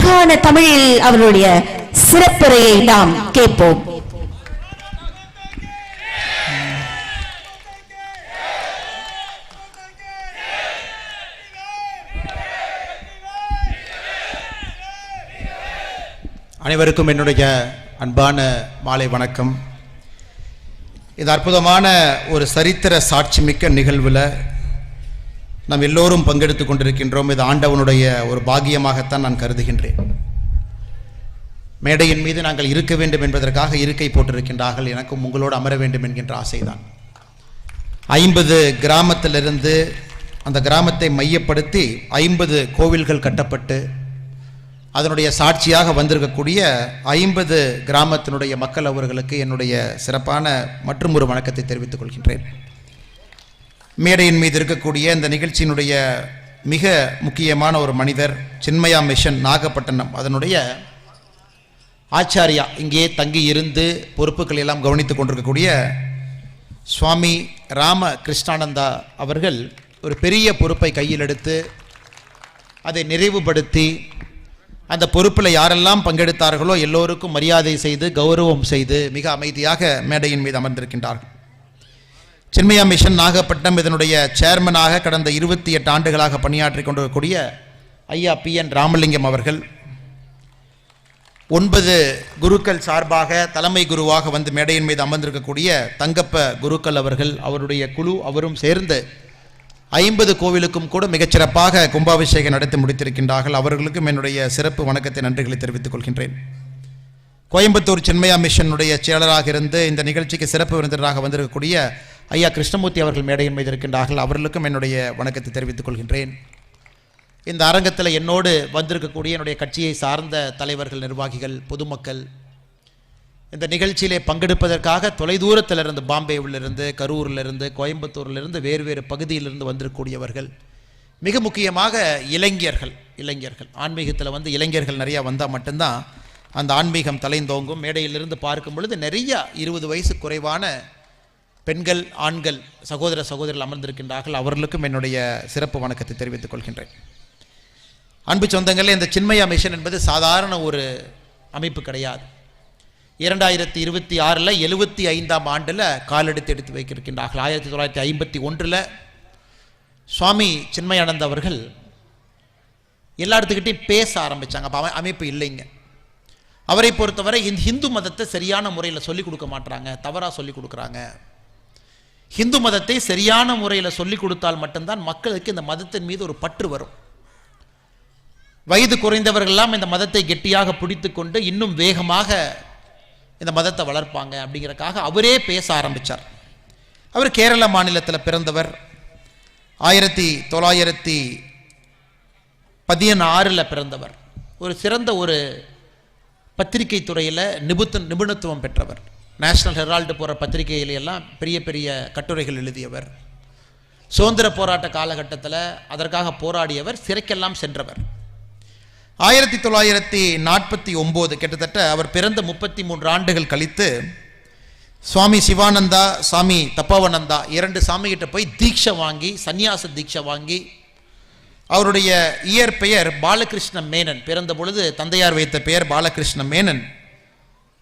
அழகான தமிழில் அவருடைய சிறப்புரையை நாம் கேட்போம். அனைவருக்கும் என்னுடைய அன்பான மாலை வணக்கம். இது அற்புதமான ஒரு சரித்திர சாட்சிமிக்க நிகழ்வில் நாம் எல்லோரும் பங்கெடுத்து கொண்டிருக்கின்றோம். இது ஆண்டவனுடைய ஒரு பாக்கியமாகத்தான் நான் கருதுகின்றேன். மேடையின் மீது நாங்கள் இருக்க வேண்டும் என்பதற்காக இருக்கை போட்டிருக்கின்றார்கள். எனக்கும் உங்களோடு அமர வேண்டும் என்கின்ற ஆசைதான். 50 கிராமத்திலிருந்து அந்த கிராமத்தை மையப்படுத்தி 50 கோவில்கள் கட்டப்பட்டு அதனுடைய சாட்சியாக வந்திருக்கக்கூடிய 50 கிராமத்தினுடைய மக்கள் அவர்களுக்கு என்னுடைய சிறப்பான மற்றும் ஒரு வணக்கத்தை தெரிவித்துக் கொள்கின்றேன். மேடையின் மீது இருக்கக்கூடிய இந்த நிகழ்ச்சியினுடைய மிக முக்கியமான ஒரு மனிதர் சின்மயா மிஷன் நாகப்பட்டினம் அதனுடைய ஆச்சாரியா, இங்கே தங்கி இருந்து பொறுப்புகள் எல்லாம் கவனித்துக் கொண்டிருக்கக்கூடிய சுவாமி ராம கிருஷ்ணானந்தா அவர்கள் ஒரு பெரிய பொறுப்பை கையில் எடுத்து அதை நிறைவுபடுத்தி அந்த பொறுப்பில் யாரெல்லாம் பங்கெடுத்தார்களோ எல்லோருக்கும் மரியாதை செய்து கௌரவம் செய்து மிக அமைதியாக மேடையின் மீது அமர்ந்திருக்கின்றார்கள். சின்மயா மிஷன் நாகப்பட்டினம் இதனுடைய சேர்மனாக கடந்த 28 ஆண்டுகளாக பணியாற்றி கொண்டிருக்கக்கூடிய ஐயா PN ராமலிங்கம் அவர்கள், 9 குருக்கள் சார்பாக தலைமை குருவாக வந்து மேடையின் மீது அமர்ந்திருக்கக்கூடிய தங்கப்ப குருக்கள் அவர்கள், அவருடைய குழு அவரும் சேர்ந்து 50 கோவிலுக்கும் கூட மிகச்சிறப்பாக கும்பாபிஷேகம் நடத்தி முடித்திருக்கின்றார்கள். அவர்களுக்கும் என்னுடைய சிறப்பு வணக்கத்தை நன்றிகளை தெரிவித்துக் கொள்கின்றேன். கோயம்புத்தூர் சின்மயா மிஷனுடைய செயலராக இருந்து இந்த நிகழ்ச்சிக்கு சிறப்பு விருந்தினராக வந்திருக்கக்கூடிய ஐயா கிருஷ்ணமூர்த்தி அவர்கள் மேடையின் மீது இருக்கின்றார்கள். அவர்களுக்கும் என்னுடைய வணக்கத்தை தெரிவித்துக் கொள்கின்றேன். இந்த அரங்கத்தில் என்னோடு வந்திருக்கக்கூடிய என்னுடைய கட்சியை சார்ந்த தலைவர்கள், நிர்வாகிகள், பொதுமக்கள் இந்த நிகழ்ச்சியிலே பங்கெடுப்பதற்காக தொலைதூரத்திலிருந்து, பாம்பேவிலிருந்து, கரூரிலிருந்து, கோயம்புத்தூரிலிருந்து, வேறு பகுதியிலிருந்து வந்திருக்கக்கூடியவர்கள், மிக முக்கியமாக இளைஞர்கள் ஆன்மீகத்தில் வந்து இளைஞர்கள் நிறையா வந்தால் மட்டும்தான் அந்த ஆன்மீகம் தலைந்தோங்கும். மேடையிலிருந்து பார்க்கும் பொழுது நிறையா 20 வயசு குறைவான பெண்கள், ஆண்கள், சகோதரர்கள் அமர்ந்திருக்கின்றார்கள். அவர்களுக்கும் என்னுடைய சிறப்பு வணக்கத்தை தெரிவித்துக் கொள்கின்றேன். அன்பு சொந்தங்களே, இந்த சின்மயா மிஷன் என்பது சாதாரண ஒரு அமைப்பு கிடையாது. 2026 75ஆம் ஆண்டில் காலெடுத்து வைக்கிருக்கின்றார்கள். 1951 சுவாமி சின்மயானந்த அவர்கள் எல்லா இடத்துக்கிட்டையும் பேச ஆரம்பித்தாங்க. அப்போ அமைப்பு இல்லைங்க. அவரை பொறுத்தவரை இந்த ஹிந்து மதத்தை சரியான முறையில் சொல்லிக் கொடுக்க மாட்டாங்க, தவறாக சொல்லிக் கொடுக்குறாங்க. ஹிந்து மதத்தை சரியான முறையில் சொல்லிக் கொடுத்தால் மட்டும்தான் மக்களுக்கு இந்த மதத்தின் மீது ஒரு பற்று வரும். வயது குறைந்தவர்களெல்லாம் இந்த மதத்தை கெட்டியாக பிடித்து கொண்டு இன்னும் வேகமாக இந்த மதத்தை வளர்ப்பாங்க அப்படிங்கிறக்காக அவரே பேச ஆரம்பித்தார். அவர் கேரள மாநிலத்தில் பிறந்தவர். 1916 பிறந்தவர். ஒரு சிறந்த ஒரு பத்திரிகை துறையில் நிபுணத்துவம் பெற்றவர். நேஷனல் ஹெரால்டு போகிற பத்திரிகையிலெல்லாம் பெரிய பெரிய கட்டுரைகள் எழுதியவர். சுதந்திர போராட்ட காலகட்டத்தில் அதற்காக போராடியவர். சிறைக்கெல்லாம் சென்றவர். 1949 கிட்டத்தட்ட அவர் பிறந்த 33 ஆண்டுகள் கழித்து சுவாமி சிவானந்தா, சாமி தப்பவனந்தா 2 சாமிகிட்ட போய் தீட்சை வாங்கி, சந்நியாச தீட்சை வாங்கி, அவருடைய இயற்பெயர் பாலகிருஷ்ண மேனன். பிறந்த பொழுது தந்தையார் வைத்த பெயர் பாலகிருஷ்ண மேனன்.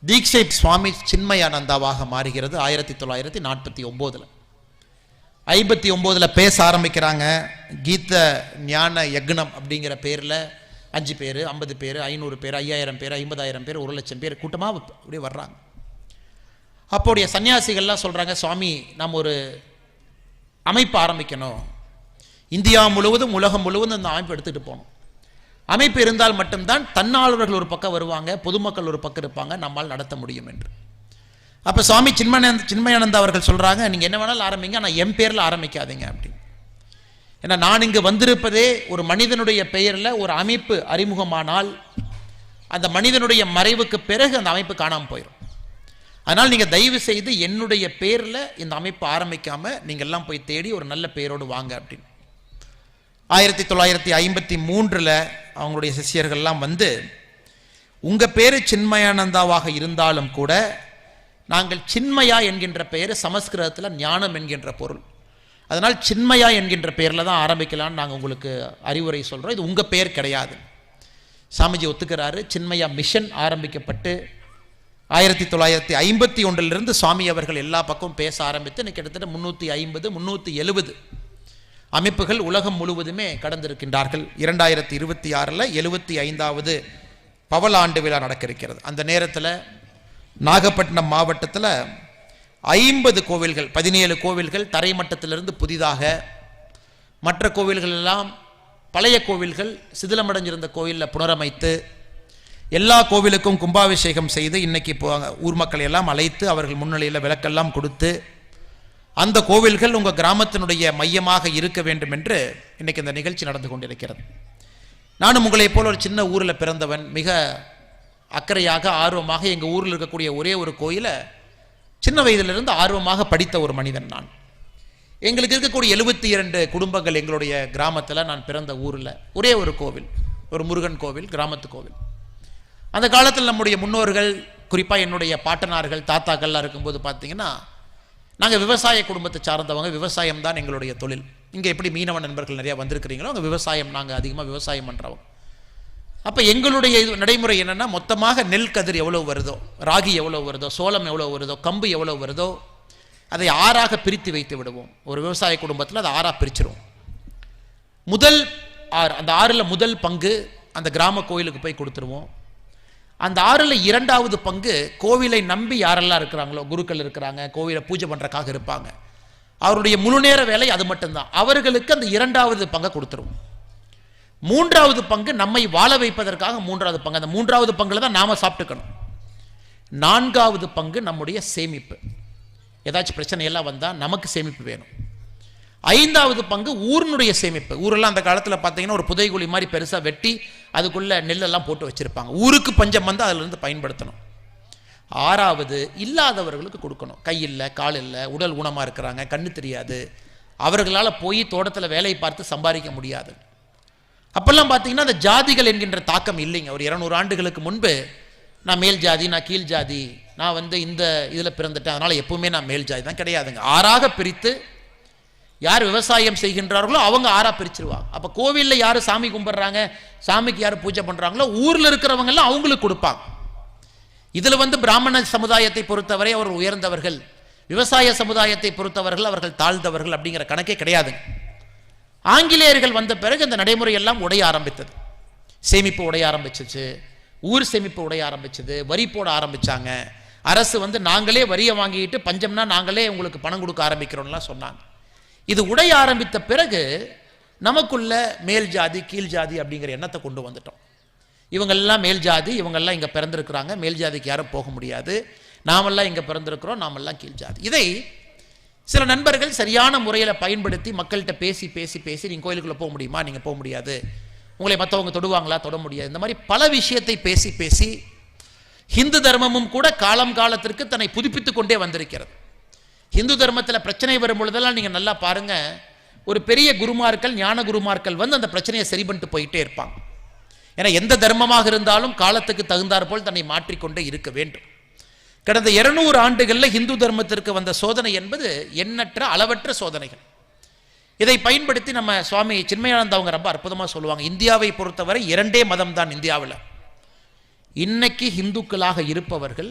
தீட்சை சுவாமி சின்மயானந்தாவாக மாறுகிறது 1949. 59 பேச ஆரம்பிக்கிறாங்க. கீத ஞான யக்னம் அப்படிங்கிற பேரில் 5 பேர், 50 பேர், 500 பேர், 5000 பேர், 50,000 பேர், 1,00,000 பேர் கூட்டமாக அப்படியே வர்றாங்க. அப்போடைய சன்னியாசிகள்லாம் சொல்கிறாங்க, சுவாமி நாம் ஒரு அமைப்பு ஆரம்பிக்கணும், இந்தியா முழுவதும் உலகம் முழுவதும் அந்த அமைப்பு எடுத்துகிட்டு போகணும். அமைப்பு இருந்தால் மட்டும்தான் தன்னாளர்கள் ஒரு பக்கம் வருவாங்க, பொதுமக்கள் ஒரு பக்கம் இருப்பாங்க, நம்மால் நடத்த முடியும் என்று. அப்போ சுவாமி சின்மயானந்தா அவர்கள் சொல்கிறாங்க, நீங்கள் என்ன வேணாலும் ஆரம்பிங்க, ஆனால் என் பேரில் ஆரம்பிக்காதீங்க அப்படின்னு. ஏன்னா நான் இங்கு வந்திருப்பதே ஒரு மனிதனுடைய பெயரில் ஒரு அமைப்பு அறிமுகமானால் அந்த மனிதனுடைய மறைவுக்கு பிறகு அந்த அமைப்பு காணாமல் போயிடும். அதனால் நீங்கள் தயவு செய்து என்னுடைய பேரில் இந்த அமைப்பு ஆரம்பிக்காமல் நீங்கள் எல்லாம் போய் தேடி ஒரு நல்ல பெயரோடு வாங்க அப்படின்னு. 1953 அவங்களுடைய சிஷ்யர்கள்லாம் வந்து, உங்கள் பேர் சின்மயானந்தாவாக இருந்தாலும் கூட நாங்கள் சின்மயா என்கின்ற பெயர் சமஸ்கிருதத்தில் ஞானம் என்கின்ற பொருள், அதனால் சின்மயா என்கின்ற பெயரில் தான் ஆரம்பிக்கலான்னு நாங்கள் உங்களுக்கு அறிவுரை சொல்கிறோம், இது உங்கள் பெயர் கிடையாது. சாமிஜி ஒத்துக்கிறாரு. சின்மயா மிஷன் ஆரம்பிக்கப்பட்டு 1951 சுவாமி அவர்கள் எல்லா பக்கமும் பேச ஆரம்பித்து இன்னைக்கு கிட்டத்தட்ட 350 370 அமைப்புகள் உலகம் முழுவதுமே கடந்திருக்கின்றார்கள். 2026 75வது பவள ஆண்டு விழா நடக்க இருக்கிறது. அந்த நேரத்தில் நாகப்பட்டினம் மாவட்டத்தில் 50 கோவில்கள் 17 கோவில்கள் தரைமட்டத்திலிருந்து புதிதாக, மற்ற கோவில்கள் எல்லாம் பழைய கோவில்கள் சிதிலமடைஞ்சிருந்த கோவிலில் புனரமைத்து எல்லா கோவிலுக்கும் கும்பாபிஷேகம் செய்து இன்னைக்கு ஊர் மக்களை எல்லாம் அழைத்து அவர்கள் முன்னிலையில் விளக்கெல்லாம் கொடுத்து அந்த கோவில்கள் உங்கள் கிராமத்தினுடைய மையமாக இருக்க வேண்டும் என்று இன்னைக்கு இந்த நிகழ்ச்சி நடந்து கொண்டிருக்கிறது. நானும் உங்களைப் போல ஒரு சின்ன ஊரில் பிறந்தவன், மிக அக்கறையாக ஆர்வமாக எங்கள் ஊரில் இருக்கக்கூடிய ஒரே ஒரு கோயிலை சின்ன வயதிலிருந்து ஆர்வமாக படித்த ஒரு மனிதன் நான். எங்களுக்கு இருக்கக்கூடிய 72 குடும்பங்கள் எங்களுடைய கிராமத்தில், நான் பிறந்த ஊரில் ஒரே ஒரு கோவில், ஒரு முருகன் கோவில், கிராமத்து கோவில். அந்த காலத்தில் நம்முடைய முன்னோர்கள், குறிப்பாக என்னுடைய பாட்டனார்கள் தாத்தாக்கள்லாம் இருக்கும்போது பார்த்தீங்கன்னா நாங்கள் விவசாய குடும்பத்தை சார்ந்தவங்க, விவசாயம் தான் எங்களுடைய தொழில். இங்கே எப்படி மீனவ நண்பர்கள் நிறையா வந்திருக்கிறீங்களோ அங்கே விவசாயம், நாங்கள் அதிகமாக விவசாயம் பண்ணுறவங்க. அப்போ எங்களுடைய நடைமுறை என்னென்னா, மொத்தமாக நெல் கதிர் எவ்வளோ வருதோ, ராகி எவ்வளோ வருதோ, சோளம் எவ்வளோ வருதோ, கம்பு எவ்வளோ வருதோ அதை 6ஆக பிரித்து வைத்து விடுவோம். ஒரு விவசாய குடும்பத்தில் அதை 6ஆக பிரிச்சிருவோம். முதல் 6, அந்த 6ல் முதல் பங்கு அந்த கிராம கோயிலுக்கு போய் கொடுத்துருவோம். அந்த 6ல் 2வது பங்கு கோவிலை நம்பி யாரெல்லாம் இருக்கிறாங்களோ, குருக்கள் இருக்கிறாங்க, கோவிலை பூஜை பண்ணுறக்காக இருப்பாங்க, அவருடைய முழு நேர வேலை அது மட்டும்தான், அவர்களுக்கு அந்த 2வது பங்கை கொடுத்துருவோம். 3வது பங்கு நம்மை வாழ வைப்பதற்காக 3வது பங்கு, அந்த 3வது பங்குல தான் நாம சாப்பிட்டுக்கணும். 4வது பங்கு நம்முடைய சேமிப்பு, ஏதாச்சும் பிரச்சனை எல்லாம் வந்தால் நமக்கு சேமிப்பு வேணும். 5வது பங்கு ஊரினுடைய சேமிப்பு. ஊரெல்லாம் அந்த காலத்தில் பார்த்தீங்கன்னா ஒரு புதைகுழி மாதிரி பெருசாக வெட்டி அதுக்குள்ளே நெல்லெல்லாம் போட்டு வச்சுருப்பாங்க. ஊருக்கு பஞ்சம் வந்து அதிலிருந்து பயன்படுத்தணும். 6வது இல்லாதவர்களுக்கு கொடுக்கணும். கை இல்லை, கால் இல்லை, உடல் ஊனமாக இருக்கிறாங்க, கண்ணு தெரியாது, அவர்களால் போய் தோட்டத்தில் வேலை பார்த்து சம்பாதிக்க முடியாது. அப்போல்லாம் பார்த்தீங்கன்னா அந்த ஜாதிகள் என்கின்ற தாக்கம் இல்லைங்க. ஒரு 200 ஆண்டுகளுக்கு முன்பு நான் மேல் ஜாதி, நான் கீழ் ஜாதி, நான் வந்து இந்த இதில் பிறந்துட்டேன் அதனால் எப்பவுமே நான் மேல் ஜாதி தான், கிடையாதுங்க. 6ஆக பிரித்து யார் விவசாயம் செய்கின்றார்களோ அவங்க 6ஆக பிரிச்சிருவாங்க. அப்போ கோவிலில் யார் சாமி கும்பிட்றாங்க, சாமிக்கு யார் பூஜை பண்ணுறாங்களோ ஊரில் இருக்கிறவங்கெல்லாம் அவங்களுக்கு கொடுப்பாங்க. இதில் வந்து பிராமண சமுதாயத்தை பொறுத்தவரை அவர் உயர்ந்தவர்கள், விவசாய சமுதாயத்தை பொறுத்தவர்கள் அவர்கள் தாழ்ந்தவர்கள் அப்படிங்கிற கணக்கே கிடையாதுங்க. ஆங்கிலேயர்கள் வந்த பிறகு இந்த நடைமுறை எல்லாம் உடைய ஆரம்பித்தது. சேமிப்பு உடைய ஆரம்பிச்சிச்சு, ஊர் சேமிப்பு உடைய ஆரம்பிச்சது, வரி போட ஆரம்பிச்சாங்க. அரசு வந்து நாங்களே வரியை வாங்கிட்டு பஞ்சம்னா நாங்களே உங்களுக்கு பணம் கொடுக்க ஆரம்பிக்கிறோம்லாம் சொன்னாங்க. இது உடைய ஆரம்பித்த பிறகு நமக்குள்ள மேல் ஜாதி கீழ் ஜாதி அப்படிங்கிற எண்ணத்தை கொண்டு வந்துட்டோம். இவங்கெல்லாம் மேல் ஜாதி, இவங்கெல்லாம் இங்கே பிறந்திருக்கிறாங்க, மேல் ஜாதிக்கு யாரும் போக முடியாது, நாமெல்லாம் இங்கே பிறந்திருக்கிறோம், நாமெல்லாம் கீழ் ஜாதி. இதை சில நண்பர்கள் சரியான முறையில் பயன்படுத்தி மக்கள்கிட்ட பேசி பேசி பேசி நீங்கள் கோயிலுக்குள்ளே போக முடியுமா, நீங்கள் போக முடியாது, உங்களை மற்றவங்க தொடுவாங்களா, தொட முடியாது, இந்த மாதிரி பல விஷயத்தை பேசி பேசி ஹிந்து தர்மமும் கூட காலம் காலத்திற்கு தன்னை புதுப்பித்து கொண்டே வந்திருக்கிறது. ஹிந்து தர்மத்தில் பிரச்சனை வரும் பொழுதெல்லாம் நீங்கள் நல்லா பாருங்க, ஒரு பெரிய குருமார்கள், ஞான குருமார்கள் வந்து அந்த பிரச்சனையை சரி பண்ணிட்டு போயிட்டே இருப்பாங்க. ஏன்னா எந்த தர்மமாக இருந்தாலும் காலத்துக்கு தகுந்தாற் போல் தன்னை மாற்றிக்கொண்டே இருக்க வேண்டும். கடந்த 200 ஆண்டுகளில் ஹிந்து தர்மத்திற்கு வந்த சோதனை என்பது எண்ணற்ற அளவற்ற சோதனைகள். இதை பயன்படுத்தி நம்ம சுவாமி சின்மயானந்தா அவங்க ரொம்ப அற்புதமாக சொல்லுவாங்க, இந்தியாவை பொறுத்தவரை 2 மதம் தான் இந்தியாவில். இன்னைக்கு ஹிந்துக்களாக இருப்பவர்கள்,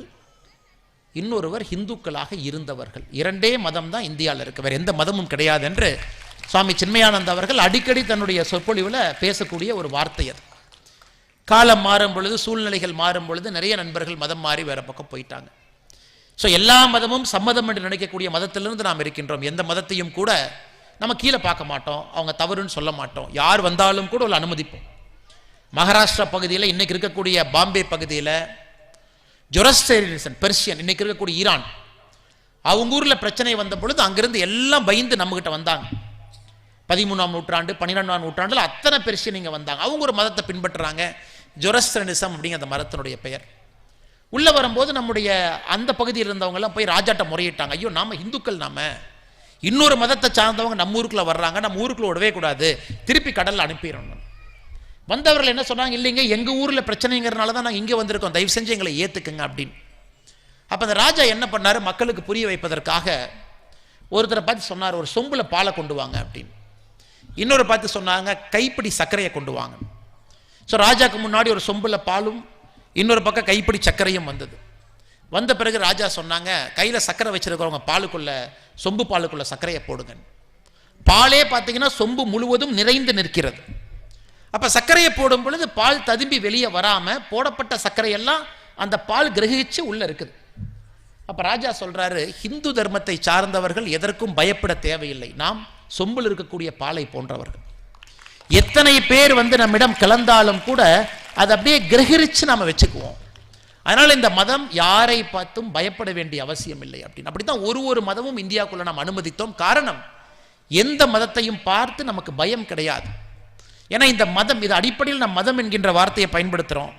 இன்னொருவர் ஹிந்துக்களாக இருந்தவர்கள், 2 மதம் தான் இந்தியாவில் இருக்கு, வேற எந்த மதமும் கிடையாது என்று சுவாமி சின்மயானந்தா அவர்கள் அடிக்கடி தன்னுடைய சொற்பொழிவில் பேசக்கூடிய ஒரு வார்த்தை அது. காலம் மாறும் பொழுது, சூழ்நிலைகள் மாறும் பொழுது நிறைய நண்பர்கள் மதம் மாறி வேற பக்கம் போயிட்டாங்க. ஸோ எல்லா மதமும் சம்மதம் என்று நினைக்கக்கூடிய மதத்திலிருந்து நாம் இருக்கின்றோம். எந்த மதத்தையும் கூட நம்ம கீழே பார்க்க மாட்டோம், அவங்க தவறுன்னு சொல்ல மாட்டோம், யார் வந்தாலும் கூட ஒரு அனுமதிப்போம். மகாராஷ்டிரா பகுதியில், இன்னைக்கு இருக்கக்கூடிய பாம்பே பகுதியில் ஜொரஸ்டேரியனிசம், பெர்ஷியன், இன்னைக்கு இருக்கக்கூடிய ஈரான், அவங்க ஊரில் பிரச்சனை வந்த பொழுது அங்கிருந்து எல்லாம் பயந்து நம்மகிட்ட வந்தாங்க. 13ஆம் நூற்றாண்டு 12ஆம் நூற்றாண்டில் அத்தனை பெர்ஷியன் இங்கே வந்தாங்க. அவங்க ஒரு மதத்தை பின்பற்றுறாங்க, ஜொரஸ்டேரியனிசம் அப்படிங்கிற அந்த மதத்தினுடைய பெயர். உள்ளே வரும்போது நம்முடைய அந்த பகுதியில் இருந்தவங்கெல்லாம் போய் ராஜாட்ட முறையிட்டாங்க, ஐயோ நாம இந்துக்கள், நாம இன்னொரு மதத்தை சார்ந்தவங்க நம்ம ஊருக்குள்ள வர்றாங்க, நம்ம ஊருக்குள்ள விடவே கூடாது, திருப்பி கடலில் அனுப்பிடணும். வந்தவர்கள் என்ன சொன்னாங்க, இல்லைங்க எங்கள் ஊரில் பிரச்சனைங்கிறனால தான் நாங்கள் இங்கே வந்திருக்கோம், தயவு செஞ்சு எங்களை ஏற்றுக்குங்க அப்படின்னு. அப்போ அந்த ராஜா என்ன பண்ணார், மக்களுக்கு புரிய வைப்பதற்காக ஒருத்தரை பார்த்து சொன்னார், ஒரு சொம்பில் பாலை கொண்டு வாங்க அப்படின்னு. இன்னொரு பார்த்து சொன்னாங்க, கைப்பிடி சர்க்கரையை கொண்டு வாங்க. ஸோ ராஜாக்கு முன்னாடி ஒரு சொம்புல பாலும் இன்னொரு பக்கம் கைப்பிடி சர்க்கரையும் வந்தது. வந்த பிறகு ராஜா சொன்னாங்க, கையில் சர்க்கரை வச்சிருக்கிறவங்க பாலுக்குள்ள சொம்பு பாலுக்குள்ள சர்க்கரையை போடுங்க. பாலே பார்த்தீங்கன்னா சொம்பு முழுவதும் நிறைந்து நிற்கிறது. அப்போ சர்க்கரையை போடும் பொழுது பால் ததும்பி வெளியே வராமல் போடப்பட்ட சர்க்கரையெல்லாம் அந்த பால் கிரகிச்சு உள்ள இருக்குது. அப்போ ராஜா சொல்றாரு, ஹிந்து தர்மத்தை சார்ந்தவர்கள் எதற்கும் பயப்பட தேவையில்லை, நாம் சொம்பில் இருக்கக்கூடிய பாலை போன்றவர்கள். எத்தனை பேர் நம்மிடம் கலந்தாலும் கூட அதை அப்படியே கிரகிச்சு நாம வச்சுக்குவோம். அதனால இந்த மதம் யாரை பார்த்தும் பயப்பட வேண்டிய அவசியம் இல்லை அப்படின்னு. அப்படித்தான் ஒரு மதமும் இந்தியாவுக்குள்ள நாம் அனுமதித்தோம். காரணம், எந்த மதத்தையும் பார்த்து நமக்கு பயம் கிடையாது. ஏன்னா இந்த மதம், இது அடிப்படையில் நாம் மதம் என்கின்ற வார்த்தையை பயன்படுத்துகிறோம்.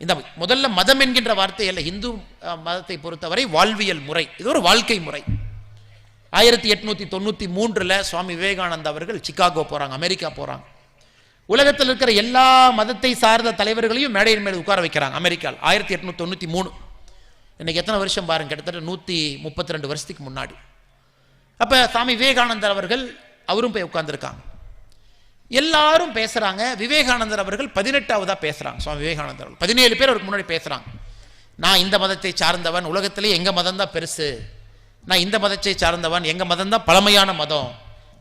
இந்த முதல்ல மதம் என்கின்ற வார்த்தை அல்ல, இந்து மதத்தை பொறுத்தவரை வாழ்வியல் முறை, இது ஒரு வாழ்க்கை முறை. 1893 சுவாமி விவேகானந்தா அவர்கள் சிகாகோ போறாங்க, அமெரிக்கா போறாங்க. உலகத்தில் இருக்கிற எல்லா மதத்தை சார்ந்த தலைவர்களையும் மேடையின் மேல் உட்கார வைக்கிறாங்க அமெரிக்காவில். 1893. இன்னைக்கு எத்தனை வருஷம் பாருங்க, கிட்டத்தட்ட 132 வருஷத்துக்கு முன்னாடி. அப்ப சுவாமி விவேகானந்தர் அவர்கள் அவரும் போய் உட்கார்ந்துருக்காங்க. எல்லாரும் பேசுறாங்க. விவேகானந்தர் அவர்கள் 18ஆவதா பேசுறாங்க. சுவாமி விவேகானந்தர் அவர்கள் 17 பேர் அவருக்கு முன்னாடி பேசுறாங்க. நான் இந்த மதத்தை சார்ந்தவன், உலகத்திலே எங்க மதம் தான் பெருசு, நான் இந்த மதத்தை சார்ந்தவன், எங்க மதம் தான் பழமையான மதம்,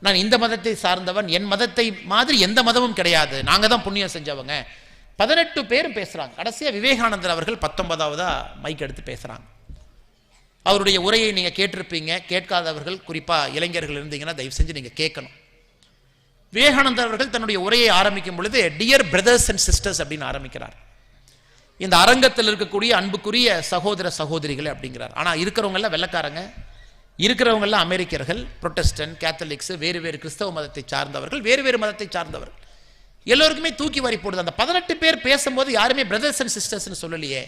நான் இந்த மதத்தை சார்ந்தவன், என் மதத்தை மாதிரி எந்த மதமும் கிடையாது, நாங்க தான் புண்ணியம் செஞ்சவங்க. 18 பேரும் பேசுறாங்க. கடைசியா விவேகானந்தர் அவர்கள் 19ஆவதா மைக் எடுத்து பேசுறாங்க. அவருடைய உரையை நீங்க கேட்டிருப்பீங்க, கேட்காதவர்கள் குறிப்பா இளைஞர்கள் இருந்தீங்கன்னா தயவு செஞ்சு நீங்க கேட்கணும். விவேகானந்தர் அவர்கள் தன்னுடைய உரையை ஆரம்பிக்கும் பொழுது டியர் பிரதர்ஸ் அண்ட் சிஸ்டர்ஸ் அப்படின்னு ஆரம்பிக்கிறார். இந்த அரங்கத்தில் இருக்கக்கூடிய அன்புக்குரிய சகோதர சகோதரிகள் அப்படிங்கிறார். ஆனா இருக்கிறவங்க எல்லாம் வெள்ளக்காரங்க, இருக்கிறவங்க எல்லாம் அமெரிக்கர்கள், புரொட்டஸ்டன்ட், கேத்தலிக்ஸ், வேறு வேறு கிறிஸ்தவ மதத்தை சார்ந்தவர்கள், வேறு வேறு மதத்தை சார்ந்தவர்கள், எல்லோருக்குமே தூக்கி வாரி போடுது. அந்த 18 பேர் பேசும்போது யாருமே பிரதர்ஸ் அண்ட் சிஸ்டர்ஸ் சொல்லலையே.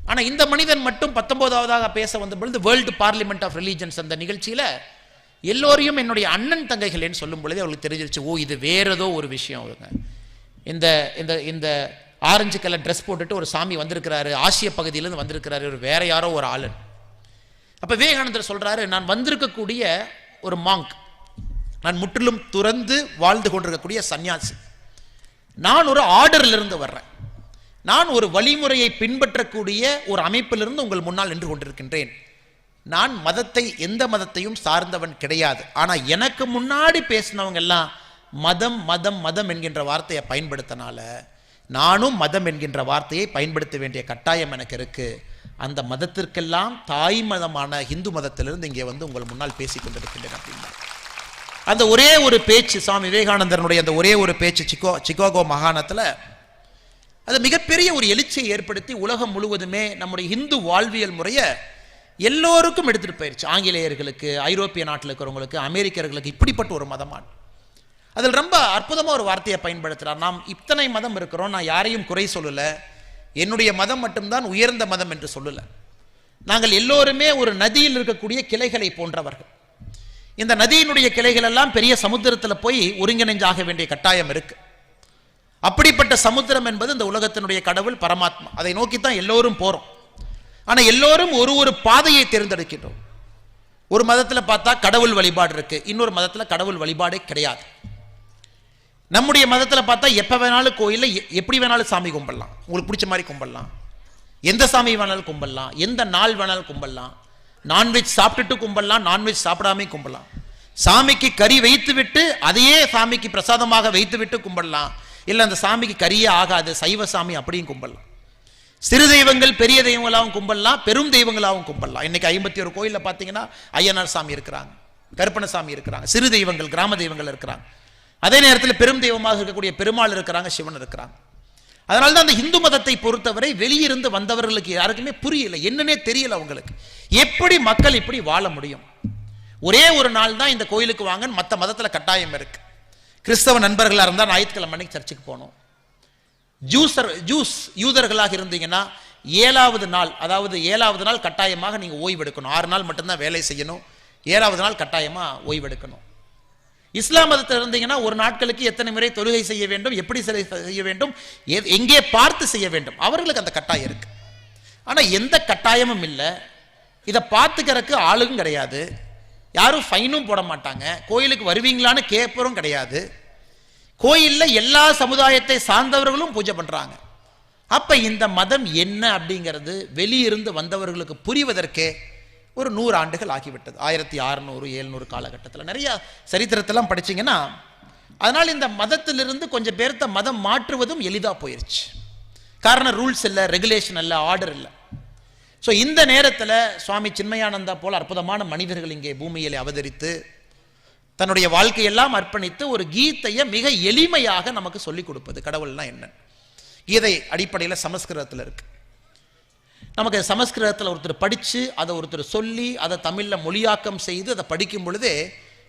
ஆனா இந்த மனிதன் மட்டும் 19ஆவதாக பேச வந்த பொழுது வேர்ல்டு பார்லிமெண்ட் ஆஃப் ரிலீஜன்ஸ் அந்த நிகழ்ச்சியில எல்லோரையும் என்னுடைய அண்ணன் தங்கைகள் சொல்லும் பொழுது அவங்களுக்கு தெரிஞ்சிருச்சு, ஓ இது வேற ஏதோ ஒரு விஷயம். இந்த இந்த இந்த ஆரஞ்சு கலர் ட்ரெஸ் போட்டுட்டு ஒரு சாமி வந்திருக்கிறாரு, ஆசிய பகுதியிலிருந்து வந்திருக்கிறாரு, ஒரு வேற யாரோ ஒரு ஆளன். அப்ப விவேகானந்தர் சொல்றாரு, நான் வந்திருக்கக்கூடிய ஒரு மாங்க், நான் முற்றிலும் துறந்து வாழ்ந்து கொண்டிருக்கக்கூடிய சன்னியாசி, நான் ஒரு ஆர்டர்ல இருந்து வர்றேன், நான் ஒரு வழிமுறையை பின்பற்றக்கூடிய ஒரு அமைப்பிலிருந்து உங்கள் முன்னால் நின்று கொண்டிருக்கின்றேன். நான் மதத்தை, எந்த மதத்தையும் சார்ந்தவன் கிடையாது. ஆனா எனக்கு முன்னாடி பேசினவங்க எல்லாம் மதம் மதம் மதம் என்கின்ற வார்த்தையை பயன்படுத்தினால நானும் மதம் என்கின்ற வார்த்தையை பயன்படுத்த வேண்டிய கட்டாயம் எனக்கு இருக்கு. அந்த மதத்திற்கெல்லாம் தாய் மதமான இந்து மதத்திலிருந்து இங்கே உங்கள் முன்னால் பேசிக் கொண்டிருக்கின்றேன் அப்படின்னா அந்த ஒரே ஒரு பேச்சு, சுவாமி விவேகானந்தருடைய அந்த ஒரே ஒரு பேச்சு சிகாகோ மாகாணத்தில் அது மிகப்பெரிய ஒரு எழுச்சியை ஏற்படுத்தி உலகம் முழுவதுமே நம்முடைய இந்து வாழ்வியல் முறையை எல்லோருக்கும் எடுத்துட்டு போயிருச்சு. ஆங்கிலேயர்களுக்கு, ஐரோப்பிய நாட்டில் இருக்கிறவங்களுக்கு, அமெரிக்கர்களுக்கு, இப்படிப்பட்ட ஒரு மதமான அதில் ரொம்ப அற்புதமாக ஒரு வார்த்தையை பயன்படுத்துகிறார். நாம் இத்தனை மதம் இருக்கிறோம், நான் யாரையும் குறை சொல்லலை, என்னுடைய மதம் மட்டும்தான் உயர்ந்த மதம் என்று சொல்லலை. நாங்கள் எல்லோருமே ஒரு நதியில் இருக்கக்கூடிய கிளைகளை போன்றவர்கள். இந்த நதியினுடைய கிளைகள் எல்லாம் பெரிய சமுத்திரத்தில் போய் ஒருங்கிணைஞ்சாக வேண்டிய கட்டாயம் இருக்கு. அப்படிப்பட்ட சமுத்திரம் என்பது இந்த உலகத்தினுடைய கடவுள் பரமாத்மா. அதை நோக்கித்தான் எல்லோரும் போறோம். ஆனா எல்லோரும் ஒரு பாதையை தேர்ந்தெடுக்கின்றோம். ஒரு மதத்தில் பார்த்தா கடவுள் வழிபாடு இருக்கு, இன்னொரு மதத்தில் கடவுள் வழிபாடே கிடையாது. நம்முடைய மதத்தில் பார்த்தா எப்ப வேணாலும் கோயில்ல எப்படி வேணாலும் சாமி கும்பிடலாம், உங்களுக்கு பிடிச்ச மாதிரி கும்பிடலாம், எந்த சாமி வேணாலும் கும்பிடலாம், எந்த நாள் வேணாலும் கும்பிடலாம், நான்வெஜ் சாப்பிட்டுட்டு கும்பிடலாம், நான்வெஜ் சாப்பிடாம கும்பிடலாம், சாமிக்கு கறி வைத்து விட்டு அதையே சாமிக்கு பிரசாதமாக வைத்து விட்டு கும்பிடலாம், இல்லை அந்த சாமிக்கு கரியே ஆகாது சைவ சாமி அப்படியும் கும்பிடலாம். சிறு தெய்வங்கள் பெரிய தெய்வங்களாகவும் கும்பிடலாம், பெரும் தெய்வங்களாகவும் கும்பிடலாம். இன்னைக்கு 51 கோயிலில் பார்த்தீங்கன்னா ஐயனார் சாமி இருக்கிறாங்க, கருப்பணசாமி இருக்கிறாங்க, சிறு தெய்வங்கள் கிராம தெய்வங்கள் இருக்கிறாங்க. அதே நேரத்தில் பெரும் தெய்வமாக இருக்கக்கூடிய பெருமாள் இருக்கிறாங்க, சிவன் இருக்கிறாங்க. அதனால தான் அந்த இந்து மதத்தை பொறுத்தவரை வெளியிருந்து வந்தவர்களுக்கு யாருக்குமே புரியல, என்னன்னே தெரியல அவங்களுக்கு, எப்படி மக்கள் இப்படி வாழ முடியும். ஒரே ஒரு நாள் தான் இந்த கோயிலுக்கு வாங்க, மற்ற மதத்தில் கட்டாயம் இருக்கு. கிறிஸ்தவ நண்பர்களாக இருந்தால் ஞாயிற்றுக்கிழமை அன்னைக்கு சர்ச்சுக்கு போகணும். ஜூஸ் யூதர்களாக இருந்தீங்கன்னா 7வது நாள், அதாவது 7வது நாள் கட்டாயமாக நீங்க ஓய்வு எடுக்கணும். 6 நாள் மட்டும்தான் வேலை செய்யணும், 7வது நாள் கட்டாயமா ஓய்வு எடுக்கணும். இஸ்லாம் மதத்தில் இருந்தீங்கன்னா ஒரு நாட்களுக்கு எத்தனை முறை தொழுகை செய்ய வேண்டும், எப்படி செய்ய வேண்டும், எங்கே பார்த்து செய்ய வேண்டும், அவர்களுக்கு அந்த கட்டாயம் இருக்கு. ஆனா எந்த கட்டாயமும் இல்லை, இதை பார்த்துக்கிறதுக்கு ஆளும் கிடையாது, யாரும் ஃபைனும் போட மாட்டாங்க, கோயிலுக்கு வருவீங்களான்னு கேட்பரும் கிடையாது. கோயில்ல எல்லா சமுதாயத்தை சார்ந்தவர்களும் பூஜை பண்றாங்க. அப்ப இந்த மதம் என்ன அப்படிங்கிறது வெளியிருந்து வந்தவர்களுக்கு புரிவதற்கே ஒரு 100 ஆண்டுகள் ஆகிவிட்டது. 1600 700 காலகட்டத்தில் நிறைய சரித்திரத்தெல்லாம் படிச்சீங்கன்னா, அதனால் இந்த மதத்திலிருந்து கொஞ்சம் பேர்த்த மதம் மாற்றுவதும் எளிதாக போயிடுச்சு. காரணம் ரூல்ஸ் இல்லை, ரெகுலேஷன் இல்லை, ஆர்டர் இல்லை. ஸோ இந்த நேரத்தில் சுவாமி சின்மயானந்தா போல அற்புதமான மனிதர்கள் இங்கே பூமியில் அவதரித்து தன்னுடைய வாழ்க்கையெல்லாம் அர்ப்பணித்து ஒரு கீதையை மிக எளிமையாக நமக்கு சொல்லிக் கொடுப்பது. கடவுள்னா என்ன? கீதை அடிப்படையில் சமஸ்கிருதத்தில் இருக்கு. நமக்கு சமஸ்கிருதத்தில் ஒருத்தர் படித்து அதை ஒருத்தர் சொல்லி அதை தமிழில் மொழியாக்கம் செய்து அதை படிக்கும் பொழுதே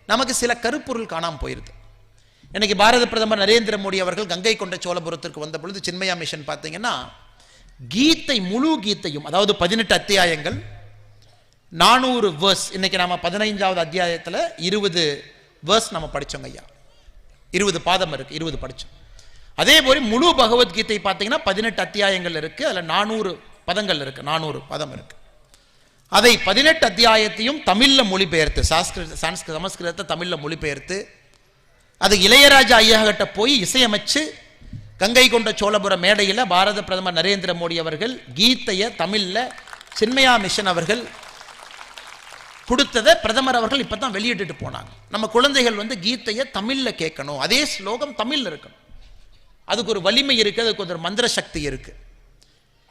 நமக்கு சில கருப்பொருள் காணாமல் போயிடுது. இன்னைக்கு பாரத பிரதமர் நரேந்திர மோடி அவர்கள் கங்கை கொண்ட சோழபுரத்திற்கு வந்த பொழுது சின்மயா மிஷன் பார்த்தீங்கன்னா கீதை முழு கீதையும், அதாவது 18 அத்தியாயங்கள் 400 வேர்ஸ், இன்னைக்கு நாம 15வது அத்தியாயத்தில் 20 வேர்ஸ் நம்ம படித்தோங்க ஐயா. 20 பாதம் இருக்கு, 20 படித்தோம். அதே போல முழு பகவத்கீதை பார்த்தீங்கன்னா 18 அத்தியாயங்கள் இருக்கு, அதில் 400 பதங்கள் இருக்கு, 400 பதம் இருக்கு. அதை 18 அத்தியாயத்தையும் தமிழில் மொழிபெயர்த்து, சமஸ்கிருதத்தை தமிழில் மொழிபெயர்த்து அது இளையராஜா ஐயா கிட்ட போய் இசையமைச்சு கங்கை கொண்ட சோழபுர மேடையில் பாரத பிரதமர் நரேந்திர மோடி அவர்கள் கீதையை தமிழில் சின்மயா மிஷன் அவர்கள் கொடுத்ததை பிரதமர் அவர்கள் இப்போ தான் வெளியிட்டு போனாங்க. நம்ம குழந்தைகள் கீதையை தமிழில் கேட்கணும், அதே ஸ்லோகம் தமிழில் இருக்கணும். அதுக்கு ஒரு வலிமை இருக்குது, அதுக்கு ஒரு மந்திர சக்தி இருக்குது.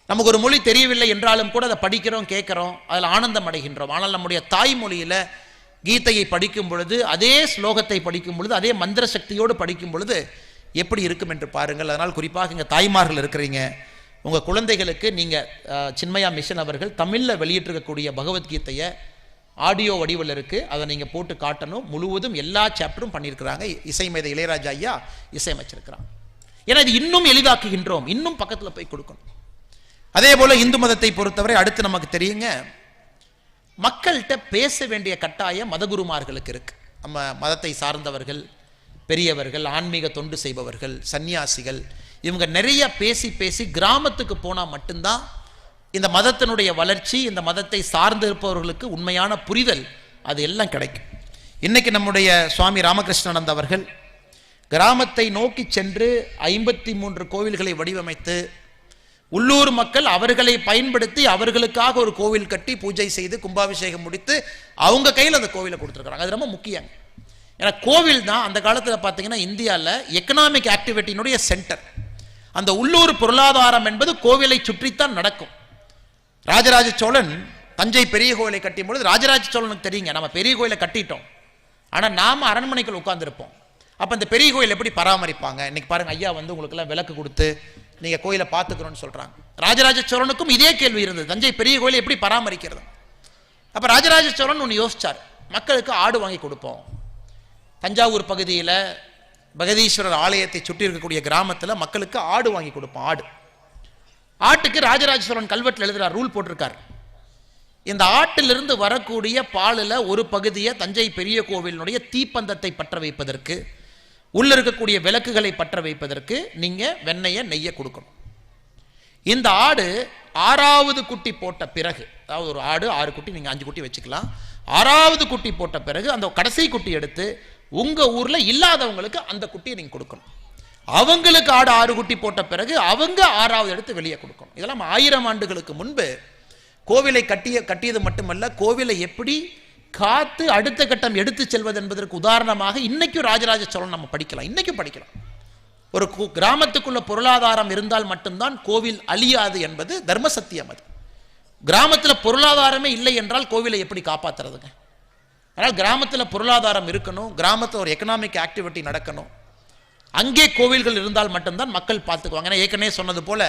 நமக்கு ஒரு மொழி தெரியவில்லை என்றாலும் கூட அதை படிக்கிறோம், கேட்குறோம், அதில் ஆனந்தம் அடைகின்றோம். ஆனால் நம்முடைய தாய்மொழியில் கீதையை படிக்கும் பொழுது, அதே ஸ்லோகத்தை படிக்கும் பொழுது, அதே மந்திர சக்தியோடு படிக்கும் பொழுது எப்படி இருக்கும் என்று பாருங்கள். அதனால் குறிப்பாக இங்கே தாய்மார்கள் இருக்கிறீங்க, உங்கள் குழந்தைகளுக்கு நீங்கள் சின்மயா மிஷன் அவர்கள் தமிழில் வெளியிட்டிருக்கக்கூடிய பகவத்கீதையை ஆடியோ வடிவில் இருக்குது, அதை நீங்கள் போட்டு காட்டணும். முழுவதும் எல்லா சாப்டரும் பண்ணியிருக்கிறாங்க. இசைமேதை இளையராஜா ஐயா இசையமைச்சிருக்கிறாங்க. ஏன்னா இது இன்னும் எளிதாக்குகின்றோம், இன்னும் பக்கத்தில் போய் கொடுக்கணும். அதே போல் இந்து மதத்தை பொறுத்தவரை அடுத்து நமக்கு தெரியுங்க, மக்கள்கிட்ட பேச வேண்டிய கட்டாயம் மதகுருமார்களுக்கு இருக்கு. நம்ம மதத்தை சார்ந்தவர்கள், பெரியவர்கள், ஆன்மீக தொண்டு செய்பவர்கள், சன்னியாசிகள், இவங்க நிறைய பேசி பேசி கிராமத்துக்கு போனால் மட்டும்தான் இந்த மதத்தினுடைய வளர்ச்சி, இந்த மதத்தை சார்ந்து இருப்பவர்களுக்கு உண்மையான புரிதல் அது எல்லாம் கிடைக்கும். இன்னைக்கு நம்முடைய சுவாமி ராமகிருஷ்ணானந்த அவர்கள் கிராமத்தை நோக்கி சென்று 53 கோவில்களை வடிவமைத்து உள்ளூர் மக்கள் அவர்களை பயன்படுத்தி அவர்களுக்காக ஒரு கோவில் கட்டி பூஜை செய்து கும்பாபிஷேகம் முடித்து அவங்க கையில் அந்த கோவிலை கொடுத்துருக்காங்க. அது ரொம்ப முக்கியம். ஏன்னா கோவில் தான் அந்த காலத்தில் பார்த்தீங்கன்னா இந்தியாவில் எக்கனாமிக் ஆக்டிவிட்டியினுடைய சென்டர். அந்த உள்ளூர் பொருளாதாரம் என்பது கோவிலை சுற்றித்தான் நடக்கும். ராஜராஜ சோழன் தஞ்சை பெரிய கோவிலை கட்டும் பொழுது ராஜராஜ சோழனுக்கு தெரியுங்க, நம்ம பெரிய கோயிலை கட்டிட்டோம், ஆனால் நாம் அரண்மனைக்குள் உட்கார்ந்துருப்போம். அப்போ இந்த பெரிய கோயில் எப்படி பராமரிப்பாங்க? இன்னைக்கு பாருங்க, ஐயா உங்களுக்கெல்லாம் விளக்கு கொடுத்து நீங்கள் கோயிலை பார்த்துக்கணும்னு சொல்கிறாங்க. ராஜராஜ சோழனுக்கும் இதே கேள்வி இருந்தது, தஞ்சை பெரிய கோயிலை எப்படி பராமரிக்கிறது? அப்போ ராஜராஜ சோழன் ஒன்று யோசிச்சார், மக்களுக்கு ஆடு வாங்கி கொடுப்போம். தஞ்சாவூர் பகுதியில் பகதீஸ்வரர் ஆலயத்தை சுற்றி இருக்கக்கூடிய கிராமத்தில் மக்களுக்கு ஆடு வாங்கி கொடுப்போம். ஆட்டுக்கு ராஜராஜ சோழன் கல்வெட்டில் எழுதுகிறார், ரூல் போட்டிருக்கார். இந்த ஆட்டிலிருந்து வரக்கூடிய பாலில் ஒரு பகுதியை தஞ்சை பெரிய கோவிலினுடைய தீப்பந்தத்தை பற்ற வைப்பதற்கு, உள்ள இருக்கக்கூடிய விளக்குகளை பற்ற வைப்பதற்கு நீங்கள் வெண்ணெயை நெய்யை கொடுக்கணும். இந்த ஆடு 6வது குட்டி போட்ட பிறகு, அதாவது ஒரு ஆடு 6 குட்டி, நீங்கள் 5 குட்டி வச்சுக்கலாம், 6வது குட்டி போட்ட பிறகு அந்த கடைசி குட்டி எடுத்து உங்கள் ஊரில் இல்லாதவங்களுக்கு அந்த குட்டியை நீங்கள் கொடுக்கணும். அவங்களுக்கு ஆடு 6 குட்டி போட்ட பிறகு அவங்க 6வது எடுத்து வெளியே கொடுக்கணும். இதெல்லாம் 1000 ஆண்டுகளுக்கு முன்பு கோவிலை கட்டியது மட்டுமல்ல, கோவிலை எப்படி காத்து அடுத்த கட்டம் எடுத்து செல்வது என்பதற்கு உதாரணமாக இன்னைக்கும் ராஜராஜ சோழன் நம்ம படிக்கலாம், இன்னைக்கும் படிக்கலாம். ஒரு கிராமத்துக்குள்ள பொருளாதாரம் இருந்தால் மட்டும்தான் கோவில் அழியாது என்பது தர்ம சத்தியம். அது கிராமத்தில் பொருளாதாரமே இல்லை என்றால் கோவிலை எப்படி காப்பாற்றுறதுங்க? அதனால் கிராமத்தில் பொருளாதாரம் இருக்கணும், கிராமத்தில் ஒரு எக்கனாமிக் ஆக்டிவிட்டி நடக்கணும், அங்கே கோவில்கள் இருந்தால் மட்டும்தான் மக்கள் பார்த்துக்குவாங்க. ஏன்னா ஏற்கனவே சொன்னது போல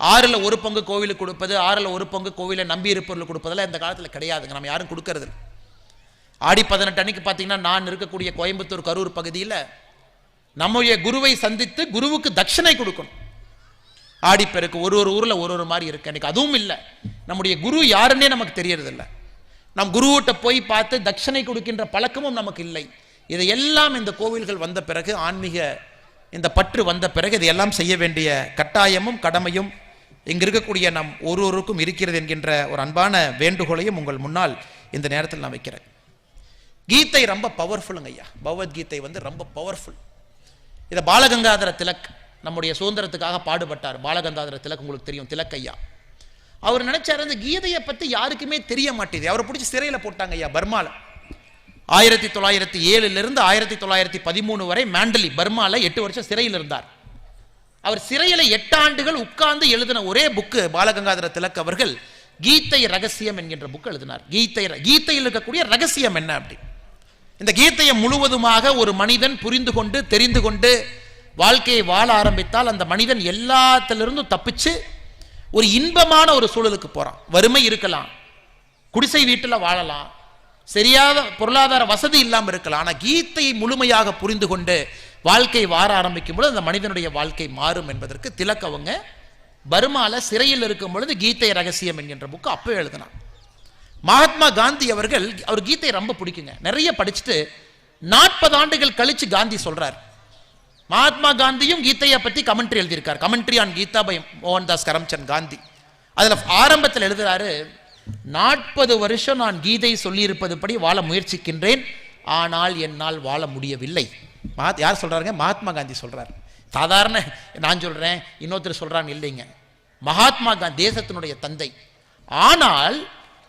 6ல் 1 பங்கு கோவிலுக்கு கொடுப்பது, 6ல் 1 பங்கு கோவிலை நம்பி இருப்பவர்கள் கொடுப்பதெல்லாம் இந்த காலத்தில் கிடையாதுங்க, நம்ம யாரும் கொடுக்கறது. ஆடி 18 அன்னைக்கு பார்த்தீங்கன்னா நான் இருக்கக்கூடிய கோயம்புத்தூர் கரூர் பகுதியில் நம்முடைய குருவை சந்தித்து குருவுக்கு தட்சணை கொடுக்கணும். ஆடிப்பெருக்கு ஒரு ஊரில் ஒரு மாதிரி இருக்கு. எனக்கு அதுவும் இல்லை, நம்முடைய குரு யாருன்னே நமக்கு தெரியறதில்லை. நம் குருவிட்ட போய் பார்த்து தட்சணை கொடுக்கின்ற பழக்கமும் நமக்கு இல்லை. இதையெல்லாம் இந்த கோவில்கள் வந்த பிறகு, ஆன்மீக இந்த பற்று வந்த பிறகு இதையெல்லாம் செய்ய வேண்டிய கட்டாயமும் கடமையும் இங்கு இருக்கக்கூடிய நம் ஒருவருக்கும் இருக்கிறது என்கின்ற ஒரு அன்பான வேண்டுகோளையும் உங்கள் முன்னால் இந்த நேரத்தில் நான் வைக்கிறேன். கீதை ரொம்ப பவர்ஃபுல்லுங்க ஐயா. பகவத்கீதை ரொம்ப பவர்ஃபுல். இதை பாலகங்காதர திலக் நம்முடைய சுதந்திரத்துக்காக பாடுபட்டார். பாலகங்காதர திலக் உங்களுக்கு தெரியும், திலக் ஐயா. அவர் நினைச்சார் அந்த கீதையை பற்றி யாருக்குமே தெரிய மாட்டேது. அவரை பிடிச்சி சிறையில் போட்டாங்க ஐயா பர்மால. 1907 1913 வரை மேண்டலி பர்மால 8 வருஷம் சிறையில் இருந்தார். அவர் சிறையில் 8 ஆண்டுகள் உட்கார்ந்து எழுதின ஒரே புக்கு பாலகங்காதர திலக் அவர்கள் கீதை ரகசியம் என்கின்ற புக் எழுதினார். கீதையில் இருக்கக்கூடிய ரகசியம் என்ன அப்படி, இந்த கீதையை முழுவதுமாக ஒரு மனிதன் புரிந்து கொண்டு தெரிந்து கொண்டு வாழ்க்கையை வாழ ஆரம்பித்தால் அந்த மனிதன் எல்லாத்திலிருந்தும் தப்பிச்சு ஒரு இன்பமான ஒரு சூழலுக்கு போறான். வறுமை இருக்கலாம், குடிசை வீட்டில் வாழலாம், சரியாத பொருளாதார வசதி இல்லாமல் இருக்கலாம். ஆனால் கீதையை முழுமையாக புரிந்து கொண்டு வாழ்க்கை வாழ ஆரம்பிக்கும் பொழுது அந்த மனிதனுடைய வாழ்க்கை மாறும் என்பதற்கு திலக் அவங்க பர்மால சிறையில் இருக்கும் பொழுது கீதை ரகசியம் என்கின்ற புக்கு அப்போ எழுதினார். மகாத்மா காந்தி அவர் கீதை ரொம்ப பிடிக்குங்க, நிறைய படிச்சுட்டு 40 ஆண்டுகள் கழிச்சு காந்தி சொல்றார். மகாத்மா காந்தியும் கீதையை பற்றி கமெண்ட்ரி எழுதியிருக்கார், commentary on Gita by Mohandas Karamchand Gandhi. அதில் ஆரம்பத்தில் எழுதுறாரு, 40 வருஷம் நான் கீதை சொல்லியிருப்பது படி வாழ முயற்சிக்கின்றேன், ஆனால் என்னால் வாழ முடியவில்லை. யார் சொல்றாருங்க? மகாத்மா காந்தி சொல்றார். சாதாரண நான் சொல்றேன், இன்னொருத்தர் சொல்றாங்க இல்லைங்க, மகாத்மா காந்தி தேசத்தினுடைய தந்தை. ஆனால்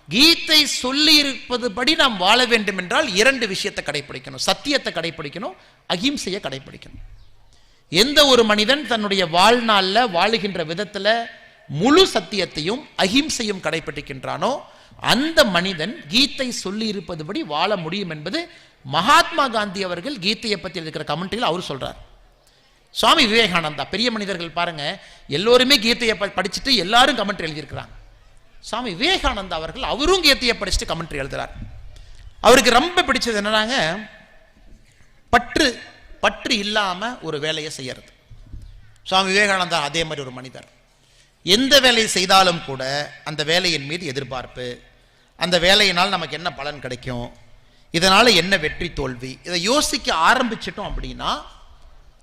கீதை சொல்லி இருப்பது படி நாம் வாழ வேண்டும் என்றால் 2 விஷயத்தை கடைபிடிக்கணும், சத்தியத்தை கடைபிடிக்கணும், அகிம்சையை கடைபிடிக்கணும். எந்த ஒரு மனிதன் தன்னுடைய வாழ்நாளில் வாழுகின்ற விதத்தில் முழு சத்தியத்தையும் அகிம்சையும் கடைபிடிக்கின்றானோ அந்த மனிதன் கீதை சொல்லி இருப்பதுபடி வாழ முடியும் என்பது மகாத்மா காந்தி அவர்கள் கீதையை பற்றி இருக்கிற கமெண்ட்ரியில் அவர் சொல்றார். சுவாமி விவேகானந்தா, பெரிய மனிதர்கள் பாருங்க, எல்லோருமே கீதையை படிச்சுட்டு எல்லாரும் கமெண்ட்ரி எழுதியிருக்கிறாங்க. சுவாமி விவேகானந்தா அவர்கள் அவரும் கீதையை படிச்சுட்டு கமெண்ட்ரி எழுதுறார். அவருக்கு ரொம்ப பிடிச்சது என்னன்னாங்க, பற்று இல்லாம ஒரு வேலையை செய்யறது. சுவாமி விவேகானந்தா அதே மாதிரி ஒரு மனிதர். எந்த வேலையை செய்தாலும் கூட அந்த வேலையின் மீது எதிர்பார்ப்பு, அந்த வேலையினால் நமக்கு என்ன பலன் கிடைக்கும், இதனால என்ன வெற்றி தோல்வி, இதை யோசிக்க ஆரம்பிச்சிட்டோம் அப்படின்னா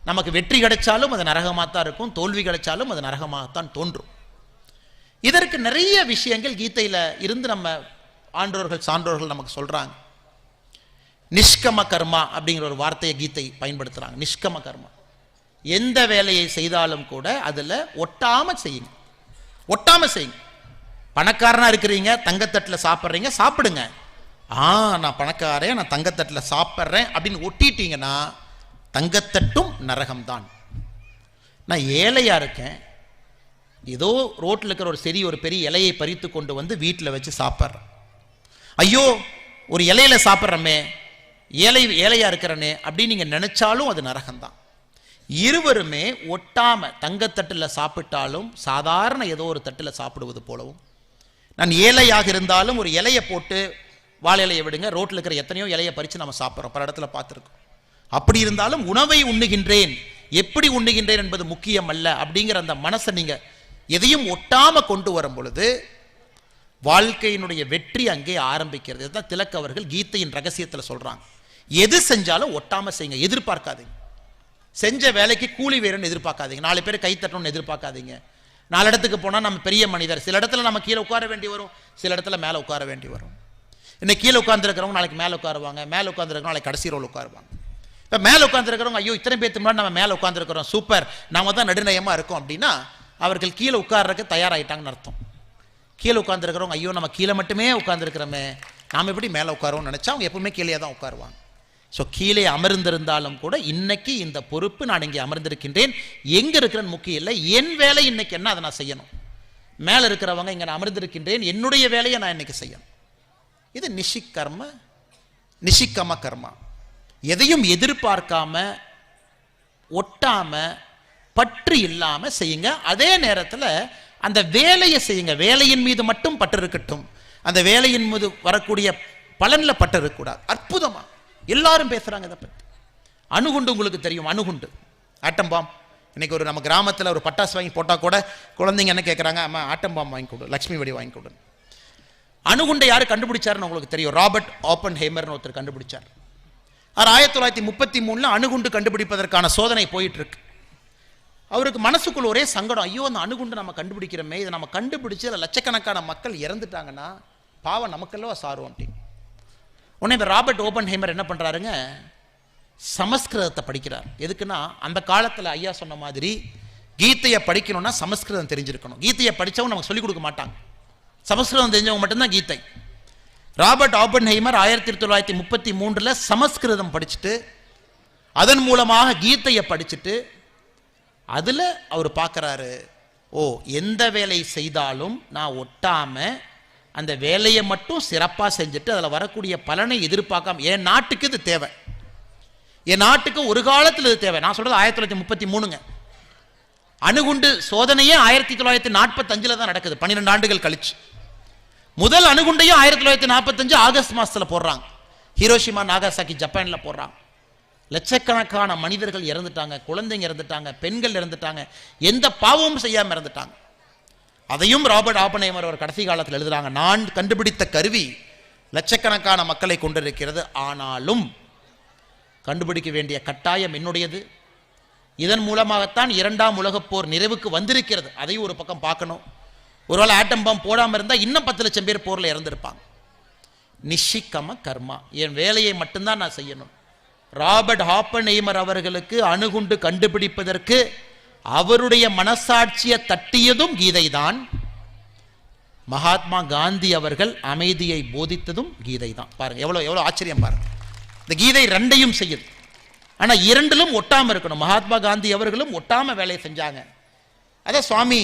நமக்கு வெற்றி கிடைச்சாலும் அது நரகமாகத்தான் இருக்கும், தோல்வி கிடைச்சாலும் அது நரகமாகத்தான் தோன்றும். இதற்கு நிறைய விஷயங்கள் கீதையில இருந்து நம்ம ஆன்றோர்கள் சான்றோர்கள் நமக்கு சொல்றாங்க. நிஷ்கம கர்மா அப்படிங்கிற ஒரு வார்த்தையை கீதை பயன்படுத்துறாங்க. நிஷ்கம கர்மா, எந்த வேலையை செய்தாலும் கூட அதுல ஒட்டாம செய்யுங்க, ஒட்டாம செய்யுங்க. பணக்காரனா இருக்கிறீங்க, தங்கத்தட்டில் சாப்பிட்றீங்க, சாப்பிடுங்க. நான் பணக்காரன், நான் தங்கத்தட்டில் சாப்பிட்றேன் அப்படின்னு ஒட்டிட்டீங்கன்னா தங்கத்தட்டும் நரகம்தான். நான் ஏழையா இருக்கேன், ஏதோ ரோட்டில் இருக்கிற ஒரு பெரிய இலையை பறித்து கொண்டு வந்து வீட்டில் வச்சு சாப்பிட்றேன், ஐயோ ஒரு இலையில சாப்பிட்றமே, ஏழையா இருக்கிறனே அப்படின்னு நீங்க நினைச்சாலும் அது நரகம்தான். இருவருமே ஒட்டாம தங்கத்தட்டில் சாப்பிட்டாலும் சாதாரண ஏதோ ஒரு தட்டில் சாப்பிடுவது போலவும், நான் ஏழையாக இருந்தாலும் ஒரு இலையை போட்டு வாழை இலையை விடுங்க, ரோட்டில் இருக்கிற எத்தனையோ இலையை பறித்து நம்ம சாப்பிட்றோம், பல இடத்துல பார்த்துருக்கோம். அப்படி இருந்தாலும் உணவை உண்ணுகின்றேன், எப்படி உண்ணுகின்றேன் என்பது முக்கியம் அல்ல அப்படிங்கிற அந்த மனசை நீங்க எதையும் ஒட்டாம கொண்டு வரும் பொழுது வாழ்க்கையினுடைய வெற்றி அங்கே ஆரம்பிக்கிறது. இதுதான் திலக் அவர்கள் கீதையின் ரகசியத்தில் சொல்றாங்க. எது செஞ்சாலும் ஒட்டாம செய்யுங்க, எதிர்பார்க்காதீங்க. செஞ்ச வேலைக்கு கூலி வேறுன்னு எதிர்பார்க்காதீங்க, 4 பேர் கை தட்டணும்னு எதிர்பார்க்காதீங்க. 4 இடத்துக்கு போனால் நம்ம பெரிய மனிதர், சில இடத்துல நம்ம கீழே உட்கார வேண்டி வரும், சில இடத்துல மேலே உட்கார வேண்டி வரும். இன்னைக்கு கீழே உட்காந்துருக்கிறவங்க நாளைக்கு மேலே உட்காருவாங்க, மேலே உட்காந்துருக்கிறவங்க நாளைக்கு கடைசி ரோல் உட்காருவாங்க. இப்போ மேலே உட்காந்துருக்கிறவங்க ஐயோ இத்தனை பேருக்கு முன்னாடி நம்ம மேலே உட்காந்துருக்கிறோம், சூப்பர், நாம தான் நடுநயமாக இருக்கோம் அப்படின்னா அவர்கள் கீழே உட்கார்றதுக்கு தயாராகிட்டாங்கன்னு அர்த்தம். கீழே உட்காந்துருக்கிறவங்க ஐயோ நம்ம கீழே மட்டுமே உட்காந்துருக்கிறோமே, நாம் எப்படி மேலே உட்காருவோம்னு நினச்சா அவங்க எப்பவுமே கீழே தான் உட்காருவாங்க. ஸோ கீழே அமர்ந்திருந்தாலும் கூட இன்னைக்கு இந்த பொறுப்பு, நான் இங்கே அமர்ந்திருக்கின்றேன், எங்கே இருக்கிறேன்னு முக்கியம் இல்லை, என் வேலை இன்னைக்கு என்ன அதை நான் செய்யணும். மேலே இருக்கிறவங்க இங்கே நான் அமர்ந்திருக்கின்றேன், என்னுடைய வேலையை நான் இன்னைக்கு செய்யணும். இது நிஷிக்கம கர்மா. எதையும் எதிர்பார்க்காம ஒட்டாம பற்று இல்லாம செய்யுங்க. அதே நேரத்தில் அந்த வேலையை செய்யுங்க, வேலையின் மீது மட்டும் பற்று இருக்கட்டும், அந்த வேலையின் மீது வரக்கூடிய பலன்ல பற்று இருக்கக்கூடாது. அற்புதமா எல்லாரும் பேசுறாங்க இதை பற்றி. அணுகுண்டு உங்களுக்கு தெரியும், அணுகுண்டு ஆட்டம் பாம். இன்னைக்கு நம்ம கிராமத்தில் ஒரு பட்டாசு வாங்கி போட்டால் கூட குழந்தைங்க என்ன கேட்குறாங்க, அம்மா ஆட்டம் பாம் வாங்கி கொடு, லக்ஷ்மி வெடி வாங்கி கொடு. அணுகுண்டை யார் கண்டுபிடிச்சாருன்னு உங்களுக்கு தெரியும், ராபர்ட் ஓப்பன் ஹேமர்னு ஒருத்தர் கண்டுபிடிச்சார். 1933 அணுகுண்டு கண்டுபிடிப்பதற்கான சோதனை போயிட்டு இருக்கு. அவருக்கு மனசுக்குள்ள ஒரே சங்கடம், ஐயோ அந்த அணுகுண்டு நம்ம கண்டுபிடிக்கிறோமே, இதை நம்ம கண்டுபிடிச்சு அதில் லட்சக்கணக்கான மக்கள் இறந்துட்டாங்கன்னா பாவம் நமக்கெல்லாம் சாரும் அப்படின்னு. உடனே இந்த ராபர்ட் ஓப்பன் ஹேமர் என்ன பண்றாருங்க, சமஸ்கிருதத்தை படிக்கிறார். எதுக்குன்னா அந்த காலத்தில் ஐயா சொன்ன மாதிரி கீதையை படிக்கணும்னா சமஸ்கிருதம் தெரிஞ்சிருக்கணும். கீதையை படித்தவங்க நமக்கு சொல்லிக் கொடுக்க மாட்டாங்க, சமஸ்கிருதம் தெரிஞ்சவங்க மட்டும்தான் கீதை. ராபர்ட் ஆப்பன்ஹைமர் 1933 சமஸ்கிருதம் படிச்சுட்டு அதன் மூலமாக கீதையை படிச்சுட்டு அதில் அவர் பார்க்குறாரு, ஓ எந்த வேலை செய்தாலும் நான் ஒட்டாம அந்த வேலையை மட்டும் சிறப்பாக செஞ்சுட்டு அதில் வரக்கூடிய பலனை எதிர்பார்க்காம, என் நாட்டுக்கு இது தேவை, என் நாட்டுக்கு ஒரு காலத்தில் இது தேவை. நான் சொல்றது 1933ங்க. அணுகுண்டு சோதனையே 1945 தான் நடக்குது, 12 ஆண்டுகள் கழிச்சு. முதல் அணுகுண்டையும் 1945 ஆகஸ்ட் மாசத்துல போடுறாங்க. ஹிரோஷிமா நாகாசாக்கி ஜப்பான்ல போடுறாங்க. லட்சக்கணக்கான மனிதர்கள் இறந்துட்டாங்க, குழந்தைங்க இறந்துட்டாங்க, பெண்கள் இறந்துட்டாங்க, எந்த பாவமும் செய்யாம இறந்துட்டாங்க. அதையும் ராபர்ட் ஆப்பன்ஹைமர் அவர் கடைசி காலத்தில் எழுதுறாங்க, நான் கண்டுபிடித்த கருவி லட்சக்கணக்கான மக்களை கொண்டிருக்கிறது, ஆனாலும் கண்டுபிடிக்க வேண்டிய கட்டாயம் என்னுடையது. இதன் மூலமாகத்தான் 2ஆம் உலகப் போர் நிறைவுக்கு வந்திருக்கிறது. அதையும் ஒரு பக்கம் பார்க்கணும். ஒருவேளை ஆட்டம் பாம் போடாமல் இருந்தால் இன்னும் 10 லட்சம் பேர் போரில் இறந்திருப்பாங்க. நிஷிக்கம கர்மா, என் வேலையை மட்டும்தான் நான் செய்யணும். ராபர்ட் ஆப்பன்ஹைமர் அவர்களுக்கு அணுகுண்டு கண்டுபிடிப்பதற்கு அவருடைய மனசாட்சியை தட்டியதும் கீதை தான். மகாத்மா காந்தி அவர்கள் அமைதியை போதித்ததும் கீதை தான். பாருங்க எவ்வளோ ஆச்சரியம் பாருங்க. இந்த கீதை ரெண்டையும் செய்யுது. ஆனால் இரண்டிலும் ஒட்டாமல் இருக்கணும். மகாத்மா காந்தி அவர்களும் ஒட்டாமல் வேலையை செஞ்சாங்க. அதான் சுவாமி